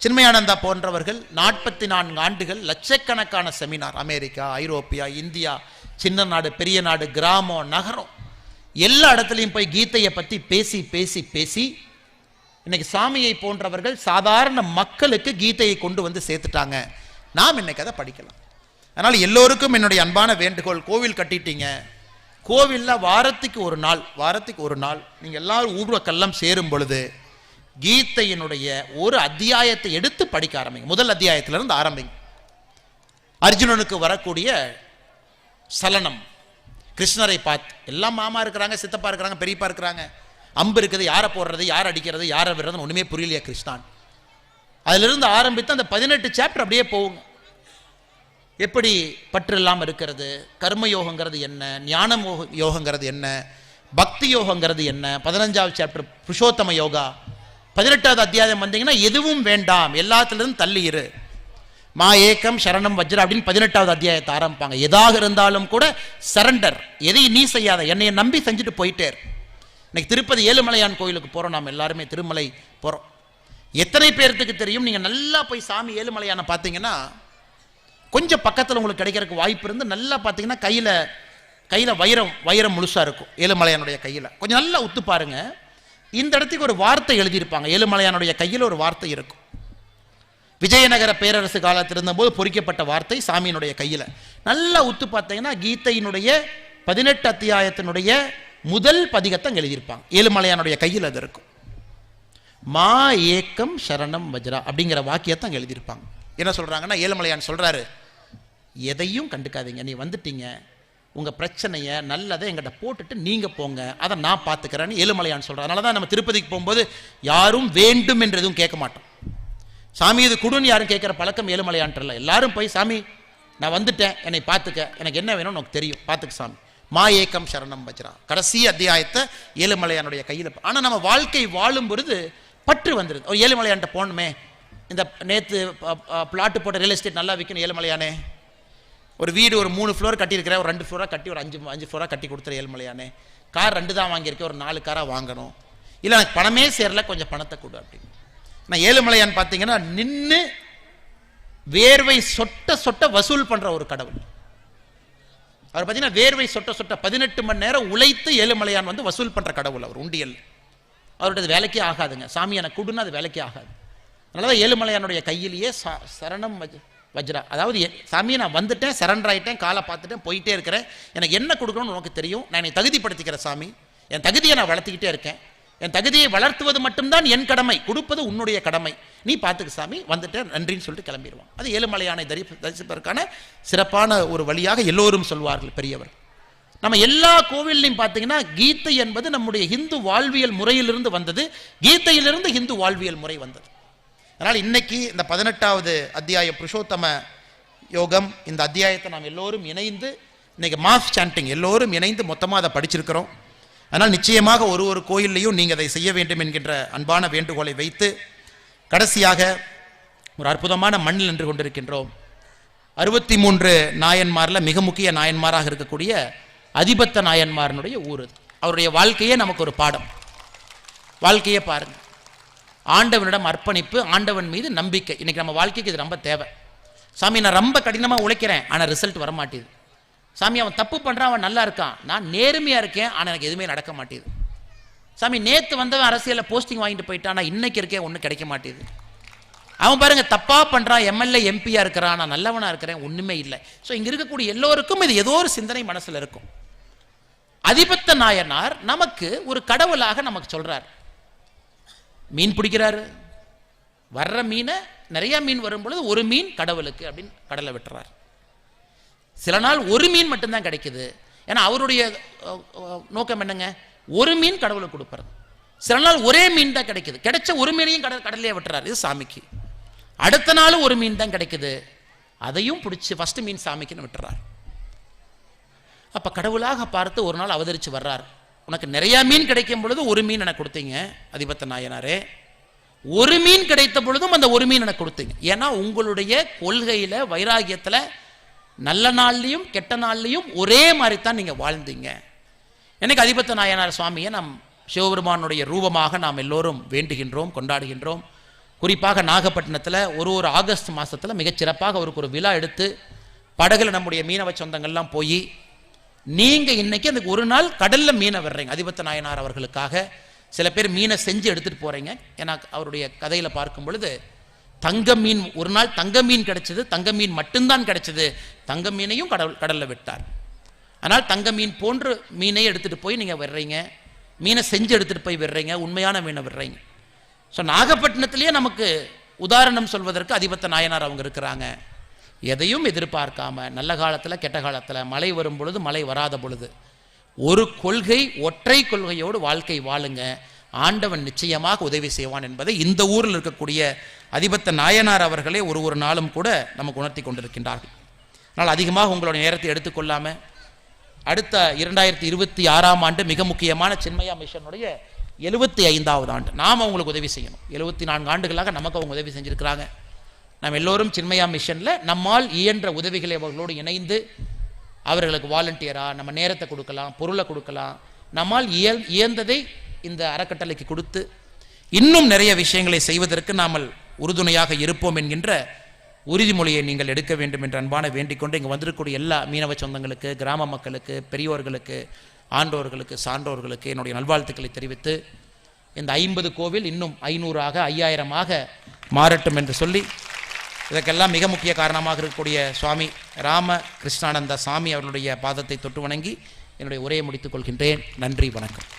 சின்மயானந்தா போன்றவர்கள் 44 ஆண்டுகள் லட்சக்கணக்கான செமினார், அமெரிக்கா, ஐரோப்பியா, இந்தியா, சின்ன நாடு, பெரிய நாடு, கிராமம், நகரம், எல்லா இடத்துலையும் போய் கீதையை பற்றி பேசி பேசி பேசி இன்னைக்கு சாமியை போன்றவர்கள் சாதாரண மக்களுக்கு கீதையை கொண்டு வந்து சேர்த்துட்டாங்க. நாம் இன்னைக்கு அதை படிக்கலாம். அதனால் எல்லோருக்கும் என்னுடைய அன்பான வேண்டுகோள், கோவில் கட்டிட்டீங்க, கோவிலில் வாரத்துக்கு ஒரு நாள் நீங்கள் எல்லாரும் ஊர்வக்கெல்லாம் சேரும் பொழுது கீதையினுடைய ஒரு அத்தியாயத்தை எடுத்து படிக்க ஆரம்பிங்க. முதல் அத்தியாயத்திலிருந்து ஆரம்பிங்க. அர்ஜுனனுக்கு வரக்கூடிய சலனம், கிருஷ்ணரை பார்த்து எல்லாம் மாமா இருக்கிறாங்க, சித்தப்பா இருக்கிறாங்க, பெரியப்பா இருக்கிறாங்க, அம்பு இருக்குது, யாரை போடுறது, யார் அடிக்கிறது, யாரை விடுறதுன்னு ஒன்றுமே புரியலையா கிருஷ்ணான். அதிலிருந்து ஆரம்பித்து அந்த 18 சாப்டர் அப்படியே போகுங்க. எப்படி பற்று இல்லாமல் இருக்கிறது, கர்ம யோகங்கிறது என்ன, ஞான யோகங்கிறது என்ன, பக்தி யோகங்கிறது என்ன, 15வது சாப்டர் புருஷோத்தம யோகா, 18வது அத்தியாயம் வந்தீங்கன்னா எதுவும் வேண்டாம், எல்லாத்திலிருந்து தள்ளி இரு, மா ஏக்கம் சரணம் வஜ்ர அப்படின்னு 18வது அத்தியாயத்தை ஆரம்பிப்பாங்க. எதாக இருந்தாலும் கூட சரண்டர், எதையும் நீ செய்யாத, என்னைய நம்பி செஞ்சுட்டு போயிட்டே. இன்னைக்கு திருப்பதி ஏழுமலையான் கோயிலுக்கு போகிறோம், நாம் எல்லாருமே திருமலை போகிறோம். எத்தனை பேர்த்துக்கு தெரியும், நீங்கள் நல்லா போய் சாமி ஏழுமலையானை பார்த்தீங்கன்னா கொஞ்சம் பக்கத்தில் உங்களுக்கு கிடைக்கிறதுக்கு வாய்ப்பு இருந்து நல்லா பார்த்தீங்கன்னா கையில் வைரம் முழுசாக இருக்கும் ஏழுமலையானுடைய கையில். கொஞ்சம் நல்லா உத்து பாருங்க, இந்த இடத்துக்கு ஒரு வார்த்தை எழுதியிருப்பாங்க, ஏழுமலையானுடைய கையில் ஒரு வார்த்தை இருக்கும். விஜயநகர பேரரசு காலத்தில் இருந்தபோது பொறிக்கப்பட்ட வார்த்தை சாமியினுடைய கையில். நல்லா உத்து பார்த்தீங்கன்னா கீதையினுடைய 18 அத்தியாயத்தினுடைய முதல் பதிகத்தை அங்கே எழுதியிருப்பாங்க, ஏழுமலையானுடைய கையில் அது இருக்கும். மா ஏக்கம் சரணம் வஜ்ரா அப்படிங்கிற வாக்கியத்தை அங்கே எழுதியிருப்பாங்க. என்ன சொல்கிறாங்கன்னா, ஏழுமலையான் சொல்கிறாரு, எதையும் கண்டுக்காதீங்க, நீ வந்துட்டீங்க, உங்கள் பிரச்சனையை நல்லதை எங்கிட்ட போட்டுட்டு நீங்கள் போங்க, அதை நான் பார்த்துக்கிறேன்னு ஏழுமலையான் சொல்கிறார். அதனால தான் நம்ம திருப்பதிக்கு போகும்போது யாரும் வேண்டும் என்று எதுவும் கேட்க மாட்டோம். சாமி இது குடுன்னு யாரும் கேட்குற பழக்கம் ஏழுமலையான்ல. எல்லாரும் போய் சாமி நான் வந்துட்டேன், என்னை பார்த்துக்க, எனக்கு என்ன வேணும்னு உனக்கு தெரியும், பார்த்துக்க சாமி. மா ஏக்கம் சரணம் வஜ்ரா கடைசி அத்தியாயத்தை ஏழுமலையானுடைய கையில். ஆனால் நம்ம வாழ்க்கை வாழும் பொழுது பற்று வந்துடுது. ஒரு ஏழுமலையான்ட்ட போகணுமே, இந்த நேற்று பிளாட்டு போட்ட ரியல் எஸ்டேட் நல்லா விற்கணும் ஏழுமலையானே, ஒரு வீடு ஒரு 3 ஃப்ளோர் கட்டியிருக்கிறேன், ஒரு 2 ஃப்ளோராக கட்டி ஒரு 5 ஃப்ளோராக கட்டி கொடுத்துரு ஏழுமலையானே, கார் 2 தான் வாங்கியிருக்கேன், ஒரு 4 காராக வாங்கணும், இல்லை எனக்கு பணமே சேரல, கொஞ்சம் பணத்தை கொடு அப்படின்னு. நான் ஏழுமலையான் பார்த்தீங்கன்னா நின்று வேர்வை சொட்ட சொட்ட வசூல் பண்ணுற ஒரு கடவுள். அவர் பார்த்தீங்கன்னா வேர்வை சொட்ட சொட்ட 18 மணி நேரம் உழைத்து ஏழுமலையான் வந்து வசூல் பண்ணுற கடவுள். அவர் உண்டியல் அவருடைய வேலைக்கே ஆகாதுங்க, சாமி எனக்கு கொடுன்னு அது வேலைக்கே ஆகாது. அதனால தான் ஏழுமலையானுடைய கையிலேயே சரணம் வஜ்ரா, அதாவது சாமியை நான் வந்துட்டேன், சரண்டர் ஆகிட்டேன், காலை பார்த்துட்டேன், போயிட்டே இருக்கிறேன், எனக்கு என்ன கொடுக்கணும்னு உனக்கு தெரியும், நான் என்னை தகுதிப்படுத்திக்கிறேன் சாமி, என் தகுதியை நான் வளர்த்துக்கிட்டே இருக்கேன், என் தகுதியை வளர்த்துவது மட்டும்தான் என் கடமை, கொடுப்பது உன்னுடைய கடமை, நீ பார்த்துக்க சாமி, வந்துட்டேன் நன்றின்னு சொல்லிட்டு கிளம்பிடுவான். அது ஏழுமலையானை தரிசிப்பதற்கான சிறப்பான ஒரு வழியாக எல்லோரும் சொல்வார்கள் பெரியவர். நம்ம எல்லா கோவில்லையும் பார்த்தீங்கன்னா கீதை என்பது நம்முடைய இந்து வாழ்வியல் முறையிலிருந்து வந்தது, கீதையிலிருந்து இந்து வாழ்வியல் முறை வந்தது. அதனால் இன்னைக்கு இந்த 18வது அத்தியாயம் புருஷோத்தம யோகம், இந்த அத்தியாயத்தை நாம் எல்லோரும் இணைந்து இன்னைக்கு மாஸ் சாண்டிங் எல்லோரும் இணைந்து மொத்தமாக அதை படிச்சிருக்கிறோம். அதனால் நிச்சயமாக ஒரு கோயில்லையும் நீங்கள் அதை செய்ய வேண்டும் என்கின்ற அன்பான வேண்டுகோளை வைத்து கடைசியாக ஒரு அற்புதமான மண்ணில் நின்று கொண்டிருக்கின்றோம். 63 நாயன்மாரில் மிக முக்கிய நாயன்மாராக இருக்கக்கூடிய அதிபத்த நாயன்மாரனுடைய ஊர் அது. அவருடைய வாழ்க்கையே நமக்கு ஒரு பாடம். வாழ்க்கையே பாருங்க, ஆண்டவனிடம் அர்ப்பணிப்பு, ஆண்டவன் மீது நம்பிக்கை. இன்னைக்கு நம்ம வாழ்க்கைக்கு இது ரொம்ப தேவை. சாமி நான் ரொம்ப கடினமாக உழைக்கிறேன், ஆனால் ரிசல்ட் வர மாட்டேது. சாமி அவன் தப்பு பண்ணுறான், அவன் நல்லா இருக்கான், நான் நேர்மையாக இருக்கேன், ஆனால் எனக்கு எதுவுமே நடக்க மாட்டேது. சாமி நேற்று வந்தவன் அரசியலில் போஸ்டிங் வாங்கிட்டு போயிட்டான், ஆனால் இன்னைக்கு இருக்கேன், ஒன்றும் கிடைக்க மாட்டேது. அவன் பாருங்க தப்பாக பண்ணுறான், எம்எல்ஏ எம்பியாக இருக்கிறான், நான் நல்லவனாக இருக்கிறேன், ஒன்றுமே இல்லை. ஸோ இங்கே இருக்கக்கூடிய எல்லோருக்கும் இது ஏதோ ஒரு சிந்தனை மனசில் இருக்கும். அதிபத்த நாயனார் நமக்கு ஒரு கடவுளாக நமக்கு சொல்கிறார். மீன் பிடிக்கிறாரு, வர்ற மீனை நிறைய மீன் வரும் பொழுது ஒரு மீன் கடவுளுக்கு அப்படின்னு கடலை விட்டுறார். சில நாள் ஒரு மீன் மட்டும்தான் கிடைக்குது. ஏன்னா அவருடைய நோக்கம் என்னங்க, ஒரு மீன் கடவுளுக்கு கொடுப்பறது. சில நாள் ஒரே மீன் தான் கிடைக்குது, கிடைச்ச ஒரு மீனையும் கடலையே விட்டுறாரு, இது சாமிக்கு. அடுத்த நாள் ஒரு மீன் தான் கிடைக்குது, அதையும் பிடிச்சி ஃபர்ஸ்ட் மீன் சாமிக்குன்னு விட்டுறார். அப்போ கடவுளாக பார்த்து ஒரு நாள் அவதரித்து வர்றார். உனக்கு நிறையா மீன் கிடைக்கும் பொழுது ஒரு மீன் எனக்கு கொடுத்தீங்க அதிபத்த நாயனாரே, ஒரு மீன் கிடைத்த பொழுதும் அந்த ஒரு மீன் எனக்கு கொடுத்தீங்க. ஏன்னா உங்களுடைய கொள்கையில் வைராகியத்தில் நல்ல நாள்லையும் கெட்ட நாள்லையும் ஒரே மாதிரி தான் நீங்கள் வாழ்ந்தீங்க. எனக்கு அதிபத்த நாயனார் சுவாமியை நம் சிவபெருமானுடைய ரூபமாக நாம் எல்லோரும் வேண்டுகின்றோம், கொண்டாடுகின்றோம். குறிப்பாக நாகப்பட்டினத்தில் ஒரு ஆகஸ்ட் மாதத்தில் மிகச்சிறப்பாக அவருக்கு ஒரு விழா எடுத்து படகுல நம்முடைய மீனவ சொந்தங்கள்லாம் போய் நீங்கள் இன்னைக்கு அந்த ஒரு நாள் கடலில் மீனை வர்றீங்க அதிபத்த நாயனார் அவர்களுக்காக. சில பேர் மீனை செஞ்சு எடுத்துகிட்டு போகிறீங்க. ஏன்னா அவருடைய கதையில் பார்க்கும் பொழுது தங்க மீன், ஒரு நாள் தங்க மீன் கிடைச்சது, தங்க மீன் மட்டும்தான் கிடைச்சது, தங்க மீனையும் கடலில் விட்டார். ஆனால் தங்க மீன் போன்று மீனை எடுத்துகிட்டு போய் நீங்கள் வர்றீங்க, மீனை செஞ்சு எடுத்துகிட்டு போய் விடுறீங்க, உண்மையான மீனை விடுறீங்க. ஸோ நாகப்பட்டினத்திலேயே நமக்கு உதாரணம் சொல்வதற்கு அதிபத்த நாயனார் அவங்க இருக்கிறாங்க. எதையும் எதிர்பார்க்காம நல்ல காலத்தில் கெட்ட காலத்தில், மழை வரும் பொழுது மழை வராத பொழுது ஒரு கொள்கை, ஒற்றை கொள்கையோடு வாழ்க்கை வாழுங்க, ஆண்டவன் நிச்சயமாக உதவி செய்வான் என்பதை இந்த ஊரில் இருக்கக்கூடிய அதிபத்த நாயனார் அவர்களே ஒரு நாளும் கூட நமக்கு உணர்த்தி கொண்டிருக்கின்றார்கள். அதனால் அதிகமாக உங்களுடைய நேரத்தை எடுத்துக்கொள்ளாமல் அடுத்த 2026ஆம் ஆண்டு மிக முக்கியமான சின்மயா மிஷனுடைய 75வது ஆண்டு நாம் அவங்களுக்கு உதவி செய்யணும். 74 ஆண்டுகளாக நமக்கு அவங்க உதவி செஞ்சுருக்கிறாங்க. நாம் எல்லோரும் சின்மயா மிஷனில் நம்மால் இயன்ற உதவிகளை அவர்களோடு இணைந்து அவர்களுக்கு வாலண்டியராக நம்ம நேரத்தை கொடுக்கலாம், பொருளை கொடுக்கலாம், நம்மால் இயந்ததை இந்த அறக்கட்டளைக்கு கொடுத்து இன்னும் நிறைய விஷயங்களை செய்வதற்கு நாம் உறுதுணையாக இருப்போம் என்கின்ற உறுதிமொழியை நீங்கள் எடுக்க வேண்டும் என்று அன்பான வேண்டிக் கொண்டு இங்கே வந்திருக்கக்கூடிய எல்லா மீனவ சொந்தங்களுக்கு, கிராம மக்களுக்கு, பெரியோர்களுக்கு, ஆண்டோர்களுக்கு, சான்றோர்களுக்கு என்னுடைய நல்வாழ்த்துக்களை தெரிவித்து இந்த 50 கோவில் இன்னும் 500ஆக 5000ஆக மாறட்டும் என்று சொல்லி இதற்கெல்லாம் மிக முக்கிய காரணமாக இருக்கக்கூடிய சுவாமி ராம கிருஷ்ணானந்த சாமி அவர்களுடைய பாதத்தை தொட்டு வணங்கி என்னுடைய உரையை முடித்துக் கொள்கின்றேன். நன்றி, வணக்கம்.